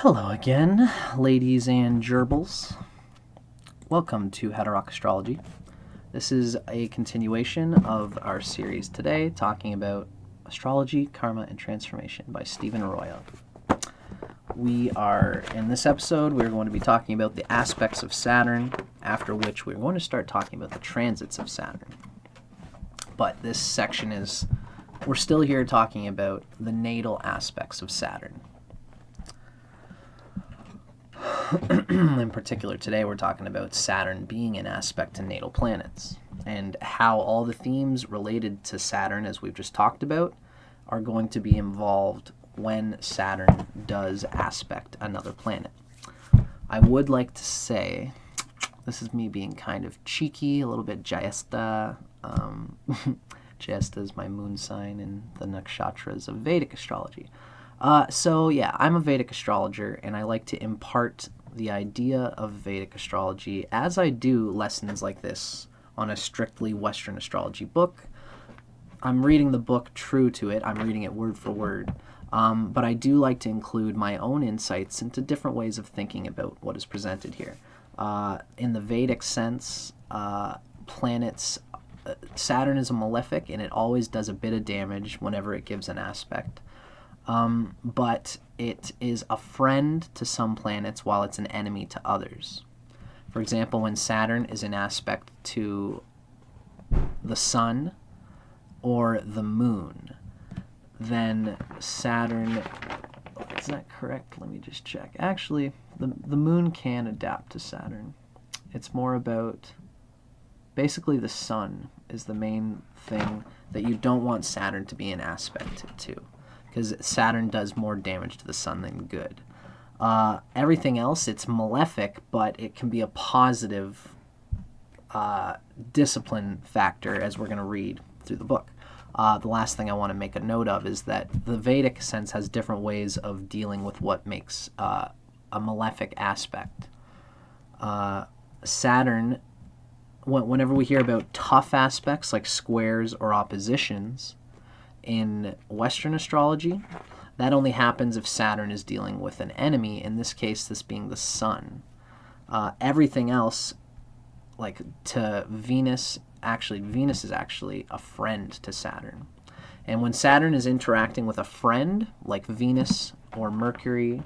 Hello again, ladies and gerbils. Welcome to How to Rock Astrology. This is a continuation of our series today, talking about Astrology, Karma, and Transformation by Stephen Arroyo. In this episode, we're going to be talking about the aspects of Saturn, after which we're going to start talking about the transits of Saturn. But this section we're still here talking about the natal aspects of Saturn. In particular, today we're talking about Saturn being an aspect to natal planets and how all the themes related to Saturn, as we've just talked about, are going to be involved when Saturn does aspect another planet. I would like to say, this is me being kind of cheeky, a little bit Jayesta. Jayesta is my moon sign in the nakshatras of Vedic astrology. I'm a Vedic astrologer, and I like to impart the idea of Vedic astrology as I do lessons like this on a strictly Western astrology book. I'm reading the book true to it. I'm reading it word for word. But I do like to include my own insights into different ways of thinking about what is presented here. In the Vedic sense, planets, Saturn is a malefic, and it always does a bit of damage whenever it gives an aspect. But it is a friend to some planets while it's an enemy to others. For example, when Saturn is in aspect to the Sun or the Moon, then Saturn, is that correct? Let me just check. Actually, the Moon can adapt to Saturn. It's more about, basically the Sun is the main thing that you don't want Saturn to be in aspect to, because Saturn does more damage to the Sun than good. Everything else, it's malefic, but it can be a positive discipline factor, as we're going to read through the book. The last thing I want to make a note of is that the Vedic sense has different ways of dealing with what makes a malefic aspect. Saturn, whenever we hear about tough aspects like squares or oppositions, in Western astrology, that only happens if Saturn is dealing with an enemy, in this case, this being the Sun. Everything else, like to Venus, Venus is actually a friend to Saturn. And when Saturn is interacting with a friend, like Venus or Mercury,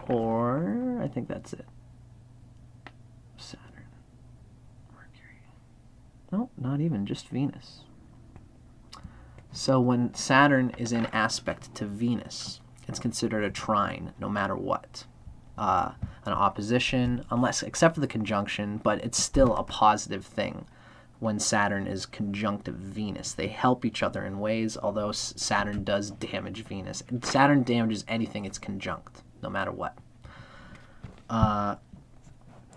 or I think that's it. Saturn, Mercury. No, not even, just Venus. So when Saturn is in aspect to Venus, it's considered a trine no matter what. An opposition, except for the conjunction, but it's still a positive thing when Saturn is conjunct of Venus. They help each other in ways, although Saturn does damage Venus. Saturn damages anything it's conjunct, no matter what. And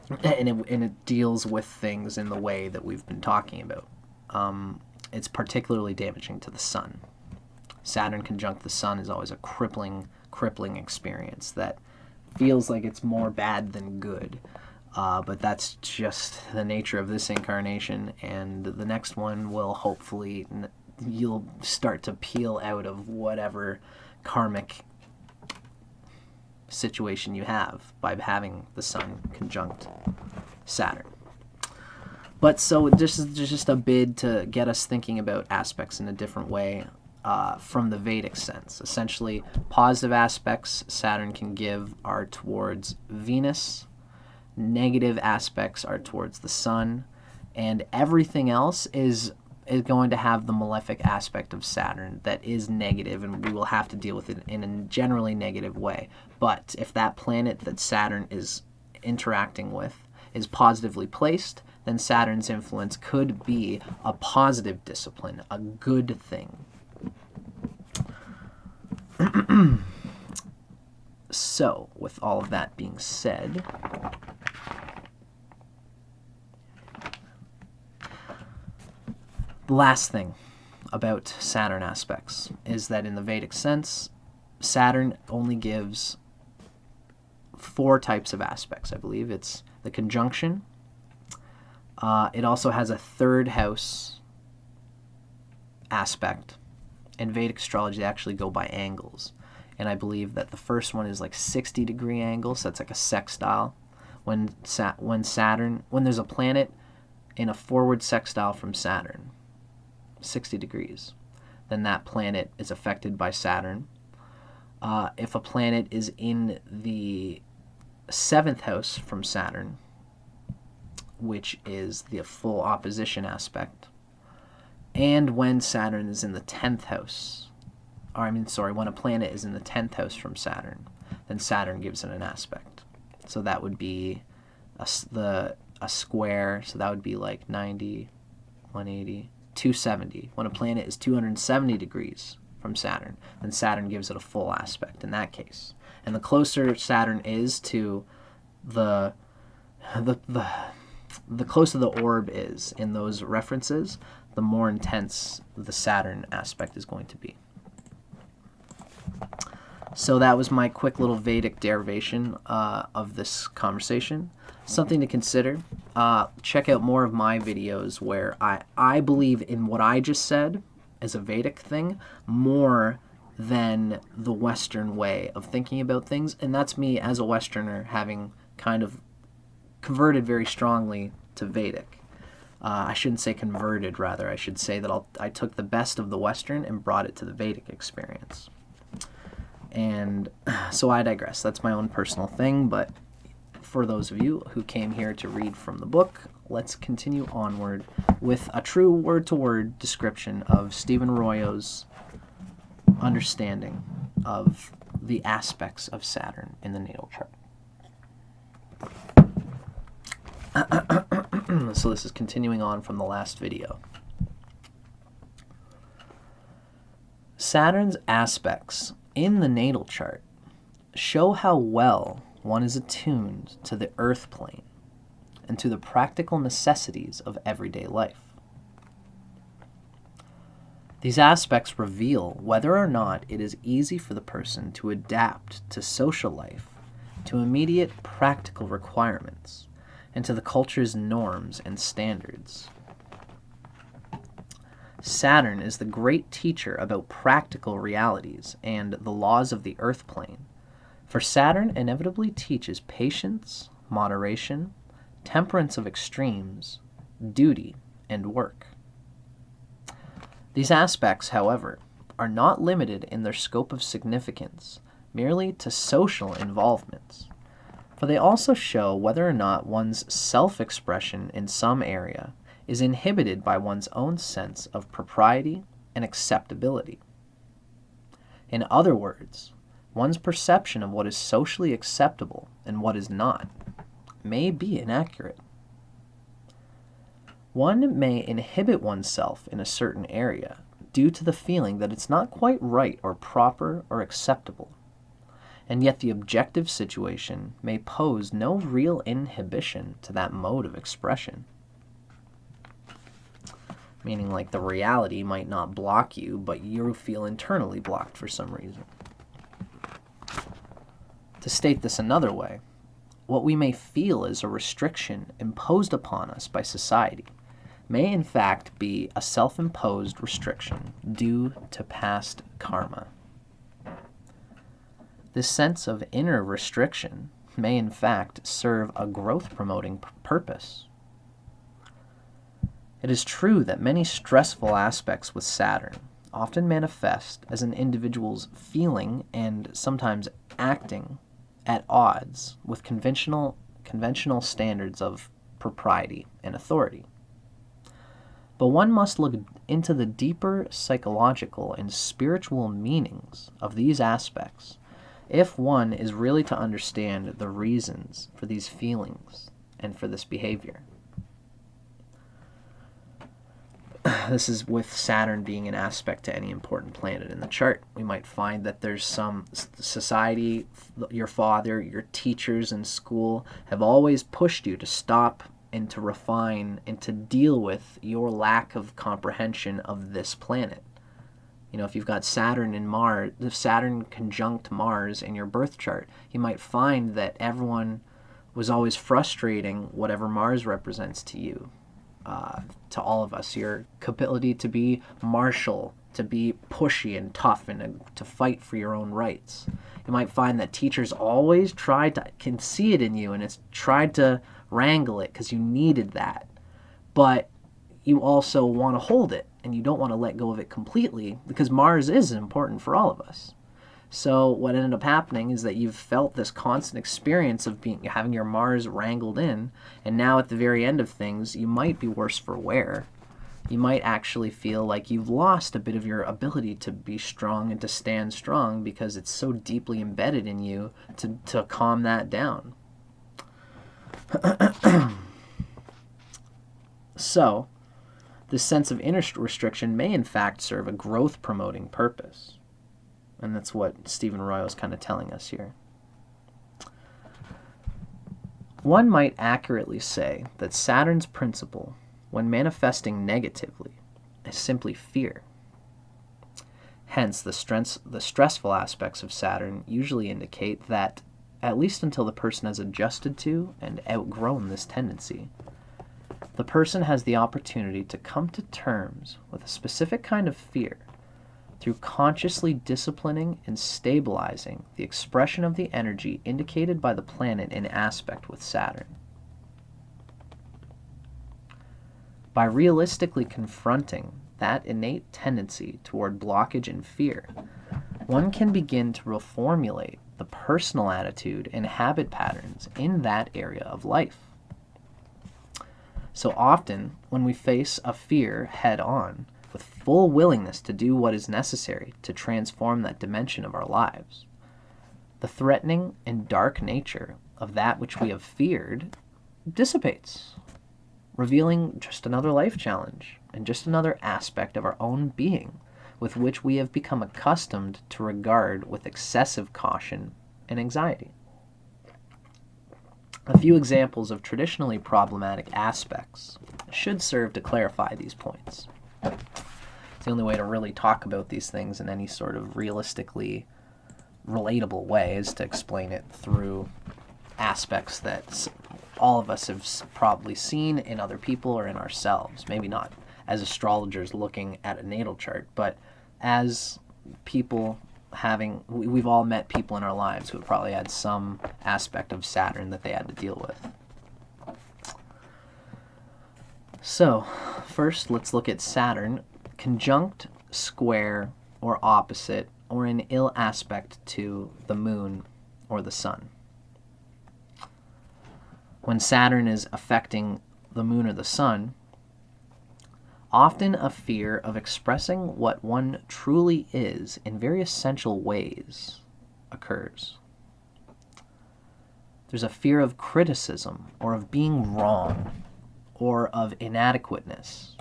it deals with things in the way that we've been talking about. It's particularly damaging to the Sun. Saturn conjunct the Sun is always a crippling experience that feels like it's more bad than good. But that's just the nature of this incarnation, and the next one will hopefully, you'll start to peel out of whatever karmic situation you have by having the Sun conjunct Saturn. But so this is just a bid to get us thinking about aspects in a different way from the Vedic sense. Essentially, positive aspects Saturn can give are towards Venus, negative aspects are towards the Sun, and everything else is going to have the malefic aspect of Saturn that is negative, and we will have to deal with it in a generally negative way. But if that planet that Saturn is interacting with is positively placed, then Saturn's influence could be a positive discipline, a good thing. So, with all of that being said, the last thing about Saturn aspects is that in the Vedic sense, Saturn only gives 4 types of aspects, I believe. It's the conjunction. It also has a 3rd house aspect. In Vedic astrology, they actually go by angles. and I believe that the first one is like 60-degree angle, so that's like a sextile. When there's a planet in a forward sextile from Saturn, 60 degrees, then that planet is affected by Saturn. If a planet is in the 7th house from Saturn, which is the full opposition aspect, and when Saturn is in the 10th house, when a planet is in the 10th house from Saturn, then Saturn gives it an aspect. So that would be a square, so that would be like 90, 180, 270. When a planet is 270 degrees from Saturn, then Saturn gives it a full aspect in that case. And the closer Saturn is to the closer the orb is in those references, the more intense the Saturn aspect is going to be. So that was my quick little Vedic derivation of this conversation. Something to consider. Check out more of my videos where I believe in what I just said as a Vedic thing more than the Western way of thinking about things. And that's me as a Westerner having kind of converted very strongly to Vedic. I shouldn't say converted, rather. I should say that I took the best of the Western and brought it to the Vedic experience. And so I digress. That's my own personal thing, but for those of you who came here to read from the book, let's continue onward with a true word-to-word description of Stephen Arroyo's understanding of the aspects of Saturn in the natal chart. So this is continuing on from the last video. Saturn's aspects in the natal chart show how well one is attuned to the earth plane and to the practical necessities of everyday life. These aspects reveal whether or not it is easy for the person to adapt to social life, to immediate practical requirements, and to the culture's norms and standards. Saturn is the great teacher about practical realities and the laws of the earth plane, for Saturn inevitably teaches patience, moderation, temperance of extremes, duty, and work. These aspects, however, are not limited in their scope of significance merely to social involvements, for they also show whether or not one's self-expression in some area is inhibited by one's own sense of propriety and acceptability. In other words, one's perception of what is socially acceptable and what is not may be inaccurate. One may inhibit oneself in a certain area due to the feeling that it's not quite right or proper or acceptable, and yet the objective situation may pose no real inhibition to that mode of expression. Meaning, like, the reality might not block you, but you feel internally blocked for some reason. To state this another way, what we may feel is a restriction imposed upon us by society may in fact be a self-imposed restriction due to past karma. This sense of inner restriction may in fact serve a growth-promoting purpose. It is true that many stressful aspects with Saturn often manifest as an individual's feeling and sometimes acting at odds with conventional standards of propriety and authority. But one must look into the deeper psychological and spiritual meanings of these aspects if one is really to understand the reasons for these feelings and for this behavior. This is with Saturn being an aspect to any important planet in the chart. We might find that there's some society, your father, your teachers in school have always pushed you to stop and to refine and to deal with your lack of comprehension of this planet. You know, if you've got Saturn and Mars, if Saturn conjunct Mars in your birth chart, you might find that everyone was always frustrating whatever Mars represents to you. To all of us, your ability to be martial to be pushy and tough and to fight for your own rights. You might find that teachers always can see it in you and it's tried to wrangle it because you needed that. But you also want to hold it and you don't want to let go of it completely because Mars is important for all of us. So what ended up happening is that you've felt this constant experience of having your Mars wrangled in, and now at the very end of things, you might be worse for wear. You might actually feel like you've lost a bit of your ability to be strong and to stand strong because it's so deeply embedded in you to calm that down. So, this sense of inner restriction may in fact serve a growth-promoting purpose. And that's what Stephen Arroyo is kind of telling us here. One might accurately say that Saturn's principle, when manifesting negatively, is simply fear. Hence, the stressful aspects of Saturn usually indicate that, at least until the person has adjusted to and outgrown this tendency, the person has the opportunity to come to terms with a specific kind of fear through consciously disciplining and stabilizing the expression of the energy indicated by the planet in aspect with Saturn. By realistically confronting that innate tendency toward blockage and fear, one can begin to reformulate the personal attitude and habit patterns in that area of life. So often, when we face a fear head-on, with full willingness to do what is necessary to transform that dimension of our lives, the threatening and dark nature of that which we have feared dissipates, revealing just another life challenge and just another aspect of our own being with which we have become accustomed to regard with excessive caution and anxiety. A few examples of traditionally problematic aspects should serve to clarify these points. It's the only way to really talk about these things in any sort of realistically relatable way is to explain it through aspects that all of us have probably seen in other people or in ourselves. Maybe not as astrologers looking at a natal chart, but as people we've all met people in our lives who have probably had some aspect of Saturn that they had to deal with. So, first let's look at Saturn conjunct, square, or opposite, or in ill aspect to the moon or the sun. When Saturn is affecting the moon or the sun, often a fear of expressing what one truly is in very essential ways occurs. There's a fear of criticism or of being wrong or of inadequateness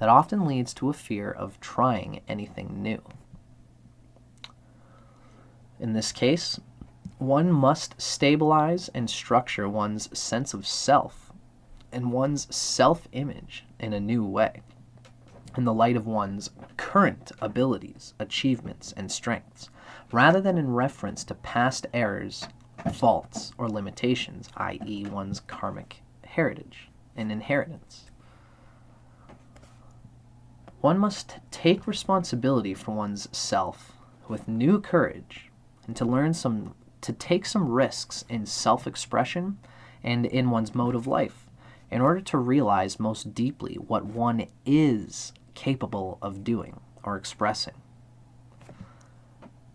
that often leads to a fear of trying anything new. In this case, one must stabilize and structure one's sense of self and one's self-image in a new way, in the light of one's current abilities, achievements, and strengths, rather than in reference to past errors, faults, or limitations, i.e. one's karmic heritage and inheritance. One must take responsibility for one's self with new courage and to take some risks in self-expression and in one's mode of life in order to realize most deeply what one is capable of doing or expressing.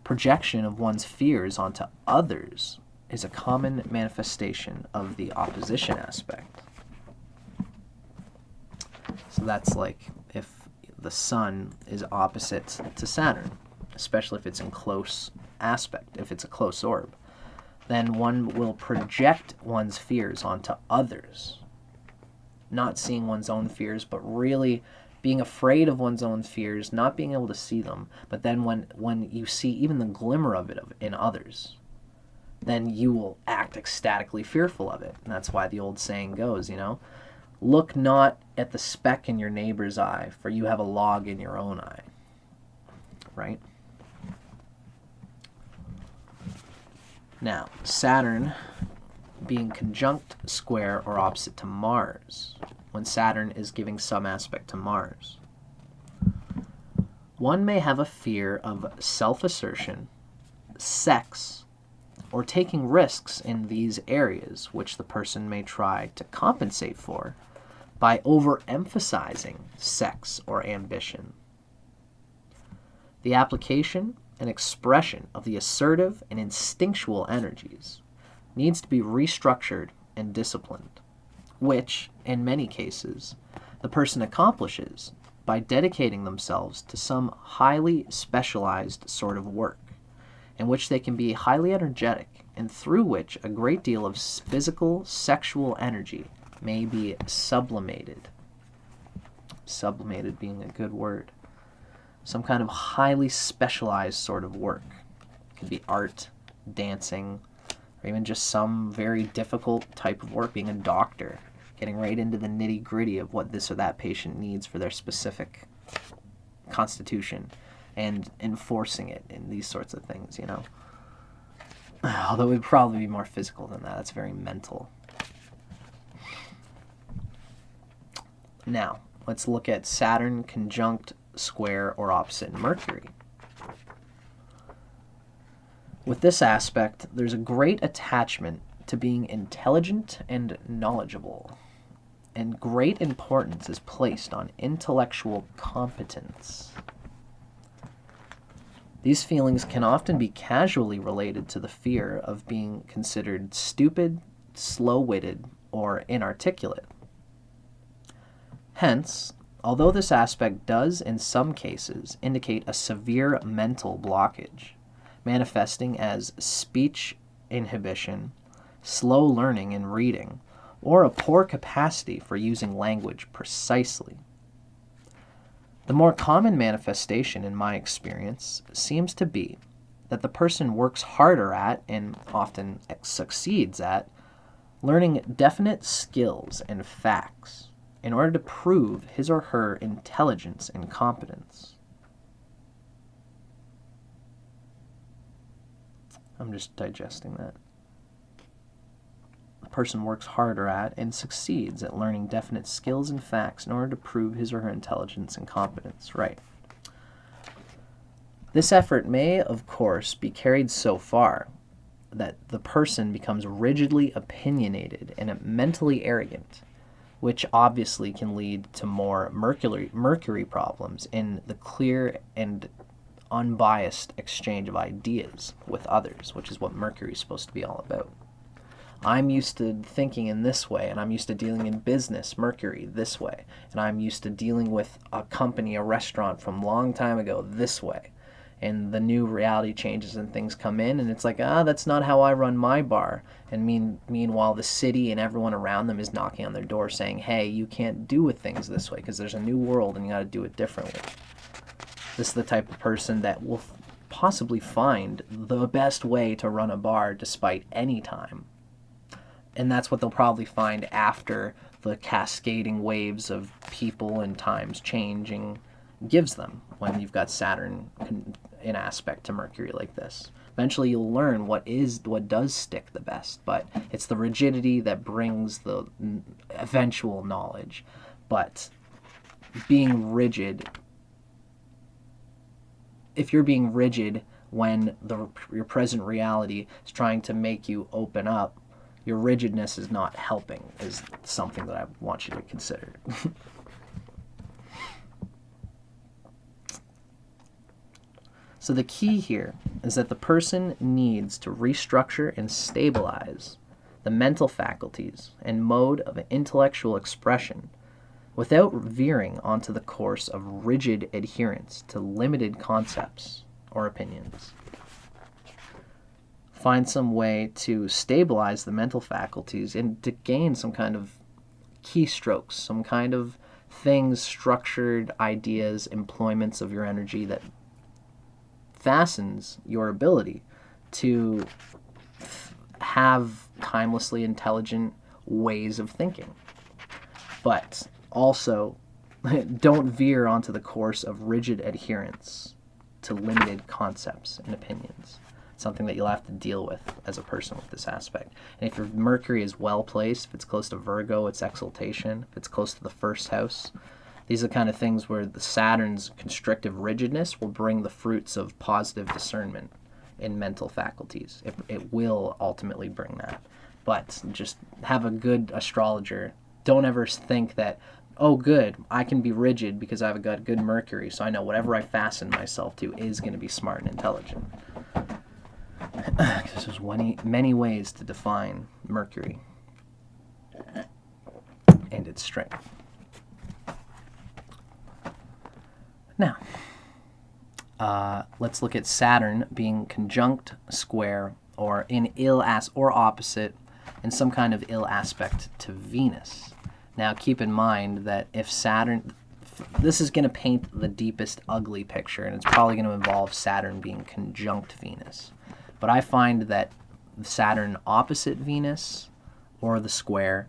Projection of one's fears onto others is a common manifestation of the opposition aspect. So that's like if the sun is opposite to Saturn, especially if it's in close aspect, if it's a close orb, then one will project one's fears onto others, not seeing one's own fears, but really being afraid of one's own fears, not being able to see them. But then when you see even the glimmer of it in others, then you will act ecstatically fearful of it. And that's why the old saying goes, look not at the speck in your neighbor's eye, for you have a log in your own eye. Right? Now, Saturn being conjunct, square, or opposite to Mars, when Saturn is giving some aspect to Mars. One may have a fear of self-assertion, sex, or taking risks in these areas, which the person may try to compensate for by overemphasizing sex or ambition. The application and expression of the assertive and instinctual energies needs to be restructured and disciplined, which, in many cases, the person accomplishes by dedicating themselves to some highly specialized sort of work, in which they can be highly energetic and through which a great deal of physical, sexual energy may be sublimated. Sublimated being a good word. Some kind of highly specialized sort of work. It could be art, dancing, or even just some very difficult type of work, being a doctor, getting right into the nitty-gritty of what this or that patient needs for their specific constitution and enforcing it in these sorts of things, you know. Although it would probably be more physical than that. That's very mental. Now, let's look at Saturn conjunct, square, or opposite Mercury. With this aspect, there's a great attachment to being intelligent and knowledgeable, and great importance is placed on intellectual competence. These feelings can often be casually related to the fear of being considered stupid, slow-witted, or inarticulate. Hence, although this aspect does in some cases indicate a severe mental blockage, manifesting as speech inhibition, slow learning and reading, or a poor capacity for using language precisely. The more common manifestation, in my experience, seems to be that the person works harder at, and often succeeds at, learning definite skills and facts in order to prove his or her intelligence and competence. I'm just digesting that. A person works harder at and succeeds at learning definite skills and facts in order to prove his or her intelligence and competence. Right. This effort may, of course, be carried so far that the person becomes rigidly opinionated and mentally arrogant, which obviously can lead to more Mercury problems in the clear and unbiased exchange of ideas with others, which is what Mercury is supposed to be all about. I'm used to thinking in this way, and I'm used to dealing in business, Mercury, this way. And I'm used to dealing with a company, a restaurant from a long time ago, this way. And the new reality changes and things come in, and it's like, that's not how I run my bar. And meanwhile, the city and everyone around them is knocking on their door saying, hey, you can't do things this way because there's a new world and you got to do it differently. This is the type of person that will possibly find the best way to run a bar despite any time. And that's what they'll probably find after the cascading waves of people and times changing gives them, when you've got Saturn in aspect to Mercury like this. Eventually you'll learn what does stick the best, but it's the rigidity that brings the eventual knowledge. But being rigid, if you're being rigid when your present reality is trying to make you open up, your rigidness is not helping, is something that I want you to consider. So the key here is that the person needs to restructure and stabilize the mental faculties and mode of intellectual expression without veering onto the course of rigid adherence to limited concepts or opinions. Find some way to stabilize the mental faculties and to gain some kind of keystrokes, some kind of things, structured ideas, employments of your energy that fastens your ability to have timelessly intelligent ways of thinking. But also, don't veer onto the course of rigid adherence to limited concepts and opinions. Something that you'll have to deal with as a person with this aspect. And if your Mercury is well placed, if it's close to Virgo, it's exaltation. If it's close to the first house, These are the kind of things where the Saturn's constrictive rigidness will bring the fruits of positive discernment in mental faculties. It will ultimately bring that. But just have a good astrologer. Don't ever think that, oh, good, I can be rigid because I've got good Mercury, so I know whatever I fasten myself to is going to be smart and intelligent. Because there's many ways to define Mercury and its strength. Now, let's look at Saturn being conjunct, square, or in or opposite in some kind of ill aspect to Venus. Now, keep in mind that if Saturn, this is going to paint the deepest ugly picture, and it's probably going to involve Saturn being conjunct Venus. But I find that Saturn opposite Venus, or the square,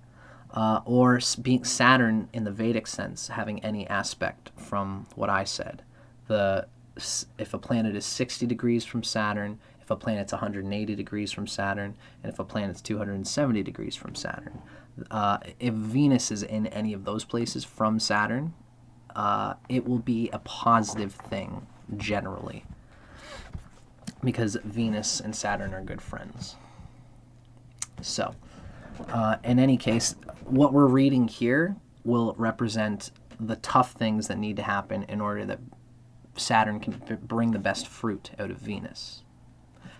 or being Saturn in the Vedic sense, having any aspect from what I said. If a planet is 60 degrees from Saturn, if a planet's 180 degrees from Saturn, and if a planet's 270 degrees from Saturn. If Venus is in any of those places from Saturn, it will be a positive thing, generally, because Venus and Saturn are good friends. So, in any case, what we're reading here will represent the tough things that need to happen in order that Saturn can bring the best fruit out of Venus.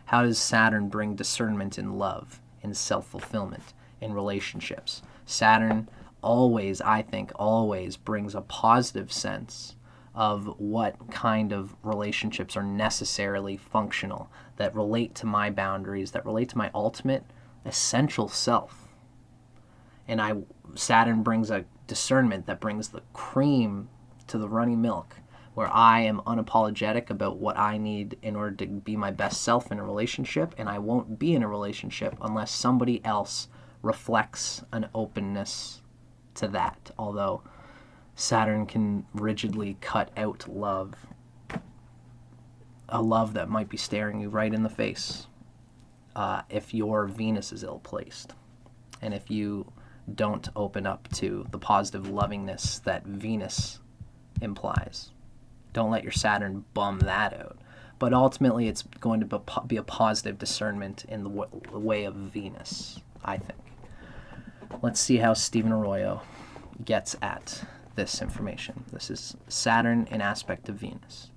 How does Saturn bring discernment in love, in self-fulfillment, in relationships? Saturn always, I think, always brings a positive sense of what kind of relationships are necessarily functional, that relate to my boundaries, that relate to my ultimate essential self. And Saturn brings a discernment that brings the cream to the runny milk, where I am unapologetic about what I need in order to be my best self in a relationship, and I won't be in a relationship unless somebody else reflects an openness to that. Although Saturn can rigidly cut out love, a love that might be staring you right in the face, if your Venus is ill-placed, and if you don't open up to the positive lovingness that Venus implies. Don't let your Saturn bum that out. But ultimately, it's going to be a positive discernment in the way of Venus, I think. Let's see how Stephen Arroyo gets at this information. This is Saturn in aspect to Venus.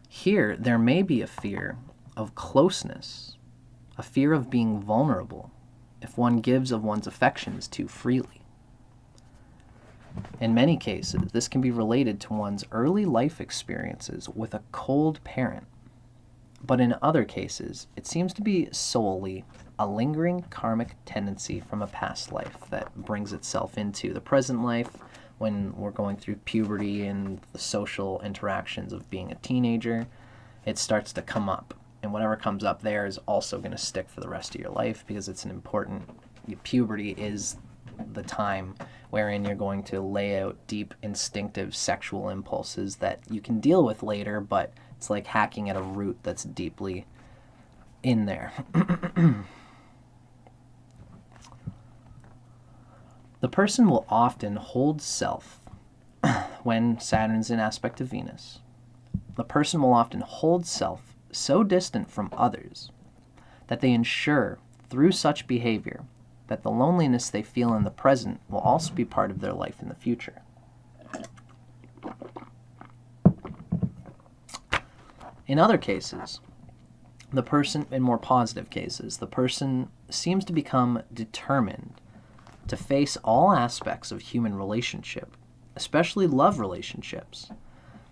Here, there may be a fear of closeness, a fear of being vulnerable, if one gives of one's affections too freely. In many cases, this can be related to one's early life experiences with a cold parent. But in other cases, it seems to be solely a lingering karmic tendency from a past life that brings itself into the present life when we're going through puberty and the social interactions of being a teenager. It starts to come up. And whatever comes up there is also going to stick for the rest of your life, because it's an important... Puberty is the time wherein you're going to lay out deep instinctive sexual impulses that you can deal with later, but it's like hacking at a root that's deeply in there. The person will often hold self when Saturn's in aspect to Venus. The person will often hold self so distant from others that they ensure through such behavior that the loneliness they feel in the present will also be part of their life in the future. In other cases, in more positive cases, the person seems to become determined to face all aspects of human relationship, especially love relationships,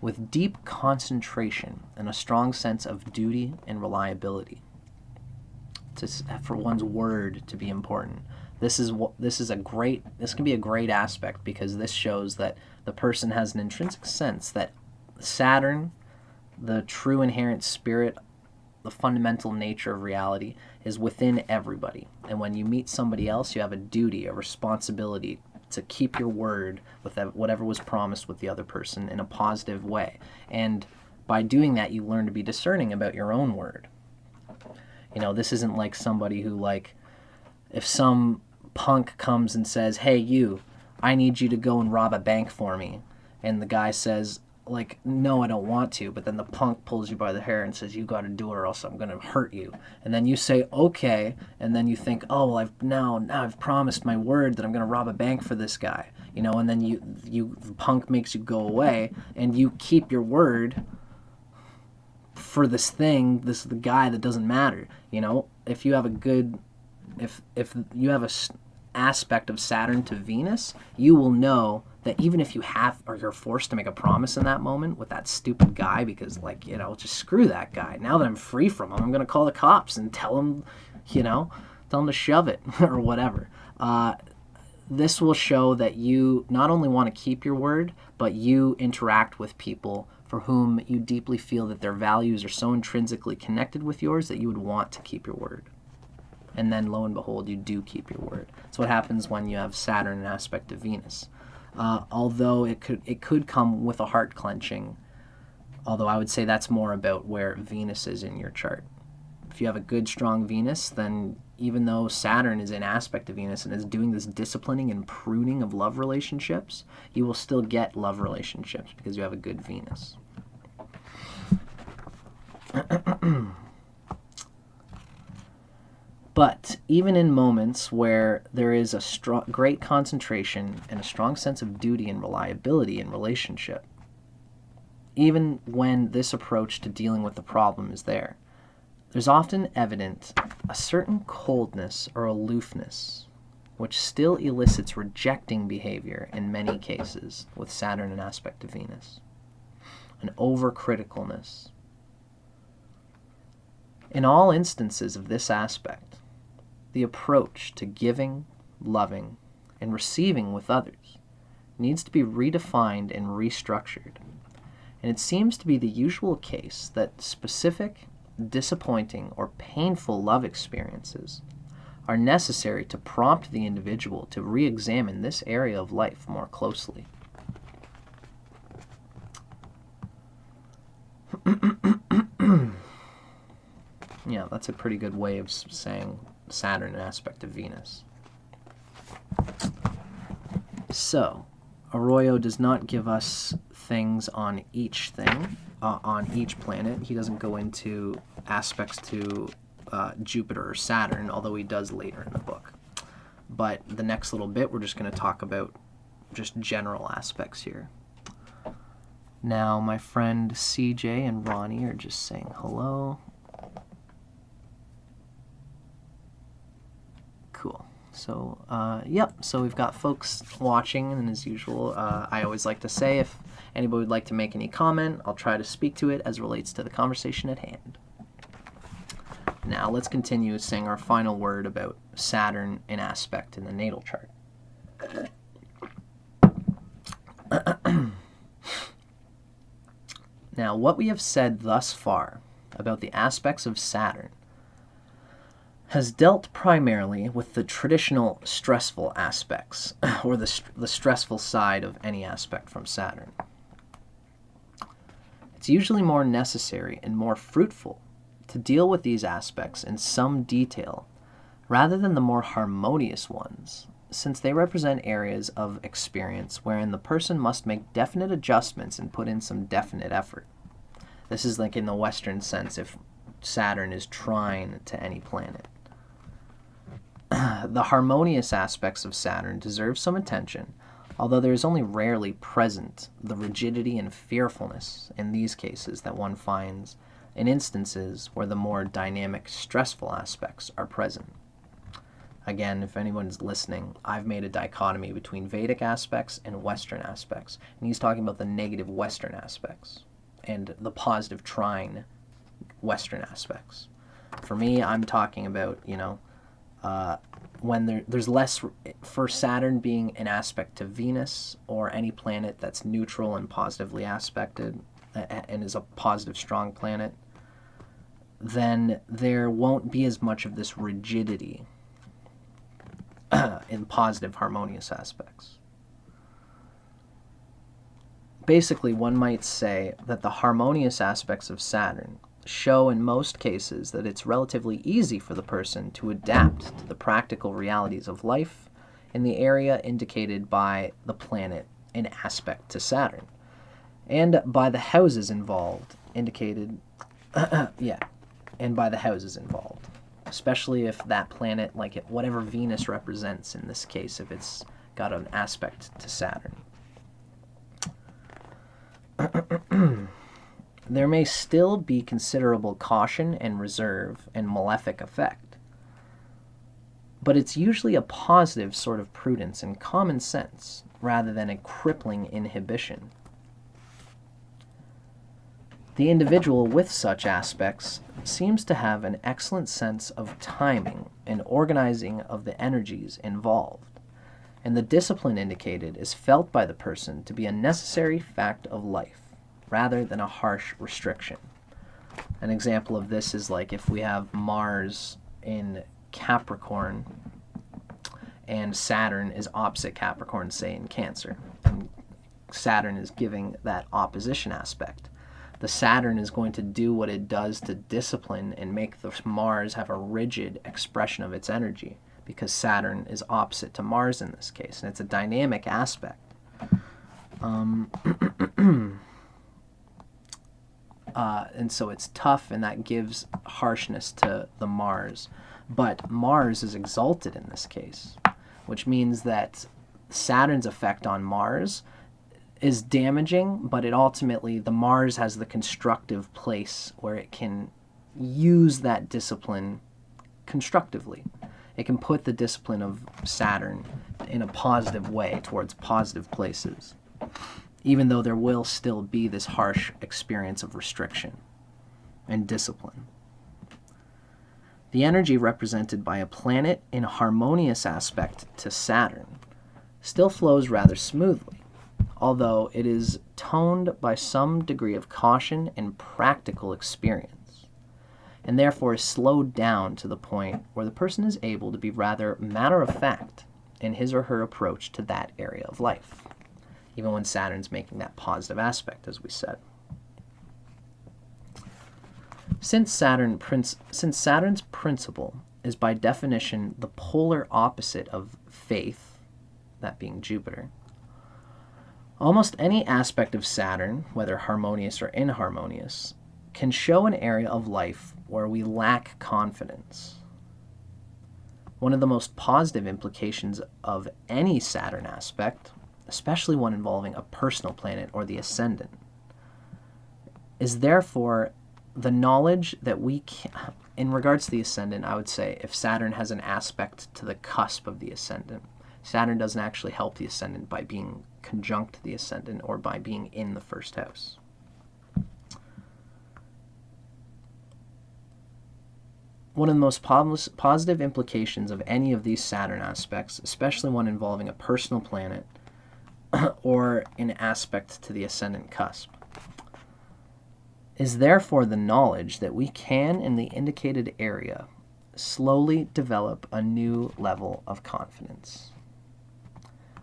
with deep concentration and a strong sense of duty and reliability. For one's word to be important. This can be a great aspect, because this shows that the person has an intrinsic sense that Saturn, the true inherent spirit, the fundamental nature of reality, is within everybody. And when you meet somebody else, you have a duty, a responsibility to keep your word with whatever was promised with the other person in a positive way. And by doing that, you learn to be discerning about your own word. You know, this isn't like somebody who, like, if some punk comes and says, hey, you, I need you to go and rob a bank for me. And the guy says, like, no, I don't want to. But then the punk pulls you by the hair and says, you got to do it or else I'm going to hurt you. And then you say, okay. And then you think, oh, well, I've promised my word that I'm going to rob a bank for this guy. And then the punk makes you go away and you keep your word for this the guy that doesn't matter. If you have if you have aspect of Saturn to Venus, you will know that even if you're forced to make a promise in that moment with that stupid guy because, just screw that guy. Now that I'm free from him, I'm going to call the cops and tell him to shove it or whatever. This will show that you not only want to keep your word, but you interact with people for whom you deeply feel that their values are so intrinsically connected with yours that you would want to keep your word. And then, lo and behold, you do keep your word. That's what happens when you have Saturn in aspect to Venus. Although it could come with a heart clenching, although I would say that's more about where Venus is in your chart. If you have a good, strong Venus, then even though Saturn is in aspect to Venus and is doing this disciplining and pruning of love relationships, you will still get love relationships because you have a good Venus. But even in moments where there is a great concentration and a strong sense of duty and reliability in relationship, even when this approach to dealing with the problem is there's often evident a certain coldness or aloofness, which still elicits rejecting behavior in many cases with Saturn in aspect to Venus, an overcriticalness. In all instances of this aspect, the approach to giving, loving, and receiving with others needs to be redefined and restructured. And it seems to be the usual case that specific, disappointing, or painful love experiences are necessary to prompt the individual to re-examine this area of life more closely. Yeah, that's a pretty good way of saying Saturn in aspect to Venus. So, Arroyo does not give us things on each thing, on each planet. He doesn't go into aspects to Jupiter or Saturn, although he does later in the book. But the next little bit, we're just going to talk about just general aspects here. Now, my friend CJ and Ronnie are just saying hello. Cool. So, so we've got folks watching, and as usual, I always like to say if anybody would like to make any comment, I'll try to speak to it as relates to the conversation at hand. Now, let's continue saying our final word about Saturn in aspect in the natal chart. Now, what we have said thus far about the aspects of Saturn has dealt primarily with the traditional stressful aspects, or the stressful side of any aspect from Saturn. It's usually more necessary and more fruitful to deal with these aspects in some detail rather than the more harmonious ones, since they represent areas of experience wherein the person must make definite adjustments and put in some definite effort. This is like in the Western sense if Saturn is trine to any planet. The harmonious aspects of Saturn deserve some attention, although there is only rarely present the rigidity and fearfulness in these cases that one finds in instances where the more dynamic, stressful aspects are present. Again, if anyone's listening, I've made a dichotomy between Vedic aspects and Western aspects, and he's talking about the negative Western aspects and the positive trine Western aspects. For me, I'm talking about, when there's less, for Saturn being an aspect to Venus or any planet that's neutral and positively aspected and is a positive, strong planet, then there won't be as much of this rigidity in positive, harmonious aspects. Basically, one might say that the harmonious aspects of Saturn show in most cases that it's relatively easy for the person to adapt to the practical realities of life in the area indicated by the planet in aspect to Saturn, and by the houses involved, indicated, and by the houses involved, especially if that planet, like whatever Venus represents in this case, if it's got an aspect to Saturn. There may still be considerable caution and reserve and malefic effect, but it's usually a positive sort of prudence and common sense rather than a crippling inhibition. The individual with such aspects seems to have an excellent sense of timing and organizing of the energies involved, and the discipline indicated is felt by the person to be a necessary fact of life rather than a harsh restriction. An example of this is like if we have Mars in Capricorn and Saturn is opposite Capricorn, say in Cancer, and Saturn is giving that opposition aspect. The Saturn is going to do what it does to discipline and make the Mars have a rigid expression of its energy, because Saturn is opposite to Mars in this case, and it's a dynamic aspect. And so it's tough, and that gives harshness to the Mars. But Mars is exalted in this case, which means that Saturn's effect on Mars is damaging, but it ultimately, the Mars has the constructive place where it can use that discipline constructively. It can put the discipline of Saturn in a positive way towards positive places, even though there will still be this harsh experience of restriction and discipline. The energy represented by a planet in harmonious aspect to Saturn still flows rather smoothly, although it is toned by some degree of caution and practical experience, and therefore is slowed down to the point where the person is able to be rather matter-of-fact in his or her approach to that area of life, even when Saturn's making that positive aspect, as we said. Since Saturn's principle is by definition the polar opposite of faith, that being Jupiter, almost any aspect of Saturn, whether harmonious or inharmonious, can show an area of life where we lack confidence. One of the most positive implications of any Saturn aspect, especially one involving a personal planet or the ascendant, is therefore the knowledge that we can, in regards to the ascendant, I would say if Saturn has an aspect to the cusp of the ascendant, Saturn doesn't actually help the ascendant by being conjunct the ascendant or by being in the first house. One of the most positive implications of any of these Saturn aspects, especially one involving a personal planet or an aspect to the ascendant cusp, is therefore the knowledge that we can, in the indicated area, slowly develop a new level of confidence.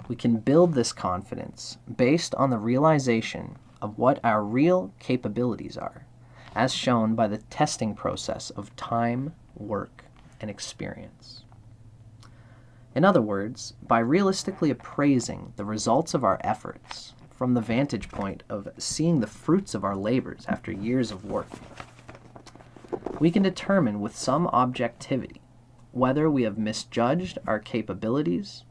We can build this confidence based on the realization of what our real capabilities are, as shown by the testing process of time, work, and experience. In other words, by realistically appraising the results of our efforts from the vantage point of seeing the fruits of our labors after years of work, we can determine with some objectivity whether we have misjudged our capabilities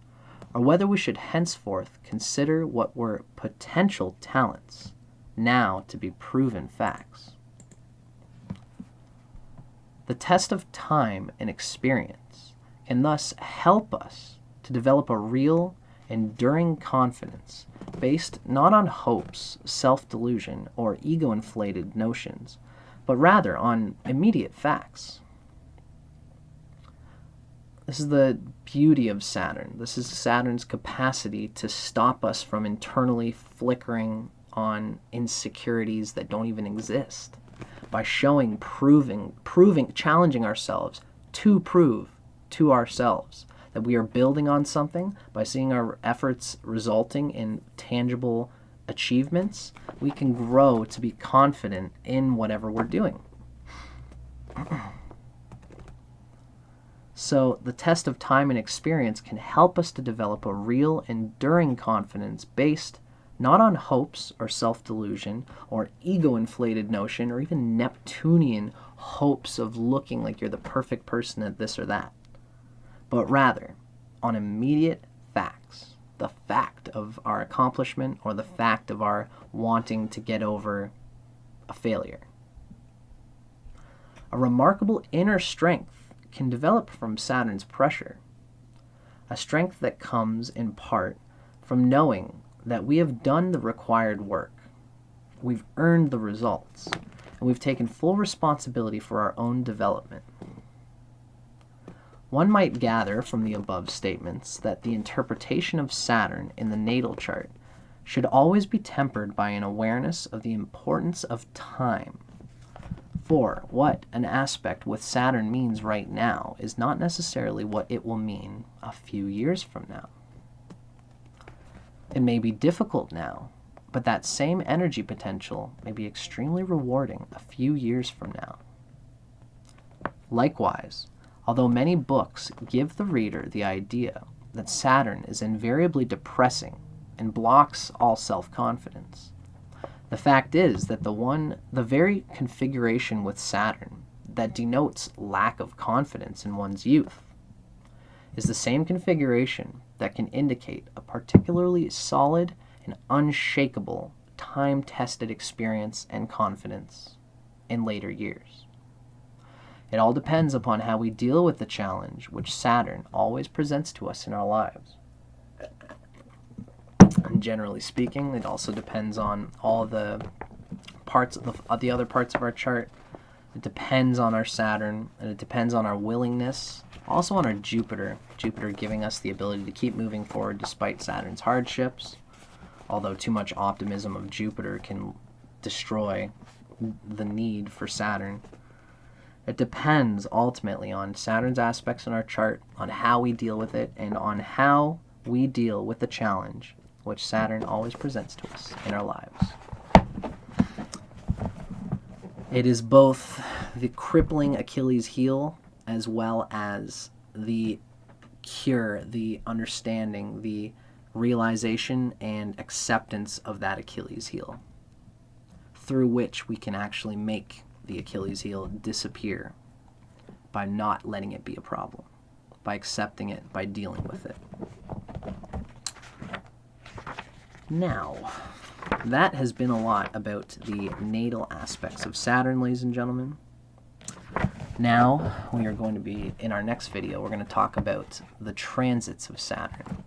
or whether we should henceforth consider what were potential talents now to be proven facts. The test of time and experience can thus help us to develop a real, enduring confidence based not on hopes, self-delusion, or ego-inflated notions, but rather on immediate facts. This is the beauty of Saturn. This is Saturn's capacity to stop us from internally flickering on insecurities that don't even exist, by showing, proving, challenging ourselves to prove to ourselves that we are building on something. By seeing our efforts resulting in tangible achievements, we can grow to be confident in whatever we're doing. So the test of time and experience can help us to develop a real, enduring confidence based not on hopes or self-delusion or ego-inflated notion or even Neptunian hopes of looking like you're the perfect person at this or that, but rather on immediate facts, the fact of our accomplishment or the fact of our wanting to get over a failure. A remarkable inner strength can develop from Saturn's pressure, a strength that comes in part from knowing that we have done the required work, we've earned the results, and we've taken full responsibility for our own development. One might gather from the above statements that the interpretation of Saturn in the natal chart should always be tempered by an awareness of the importance of time. For what an aspect with Saturn means right now is not necessarily what it will mean a few years from now. It may be difficult now, but that same energy potential may be extremely rewarding a few years from now. Likewise, although many books give the reader the idea that Saturn is invariably depressing and blocks all self-confidence, the fact is that the very configuration with Saturn that denotes lack of confidence in one's youth is the same configuration that can indicate a particularly solid and unshakable time-tested experience and confidence in later years. It all depends upon how we deal with the challenge which Saturn always presents to us in our lives. And generally speaking, it also depends on all the parts of the other parts of our chart. It depends on our Saturn, and it depends on our willingness, also on our Jupiter. Jupiter giving us the ability to keep moving forward despite Saturn's hardships, although too much optimism of Jupiter can destroy the need for Saturn. It depends ultimately on Saturn's aspects in our chart, on how we deal with it, and on how we deal with the challenge which Saturn always presents to us in our lives. It is both the crippling Achilles heel as well as the cure, the understanding, the realization and acceptance of that Achilles heel, through which we can actually make the Achilles heel disappear by not letting it be a problem, by accepting it, by dealing with it. Now, that has been a lot about the natal aspects of Saturn, ladies and gentlemen. Now, we are going to be, in our next video, we're going to talk about the transits of Saturn,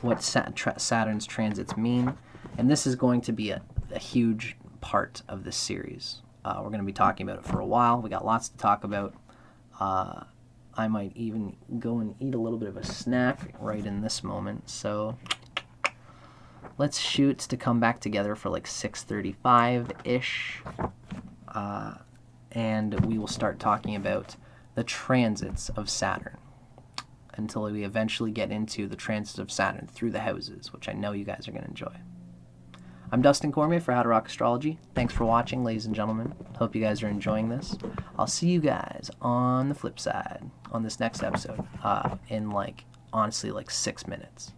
what Saturn's transits mean, and this is going to be a huge part of this series. We're going to be talking about it for a while. We got lots to talk about. I might even go and eat a little bit of a snack right in this moment, so let's shoot to come back together for like 6:35-ish, and we will start talking about the transits of Saturn until we eventually get into the transits of Saturn through the houses, which I know you guys are going to enjoy. I'm Dustin Cormier for How to Rock Astrology. Thanks for watching, ladies and gentlemen. Hope you guys are enjoying this. I'll see you guys on the flip side on this next episode in honestly 6 minutes.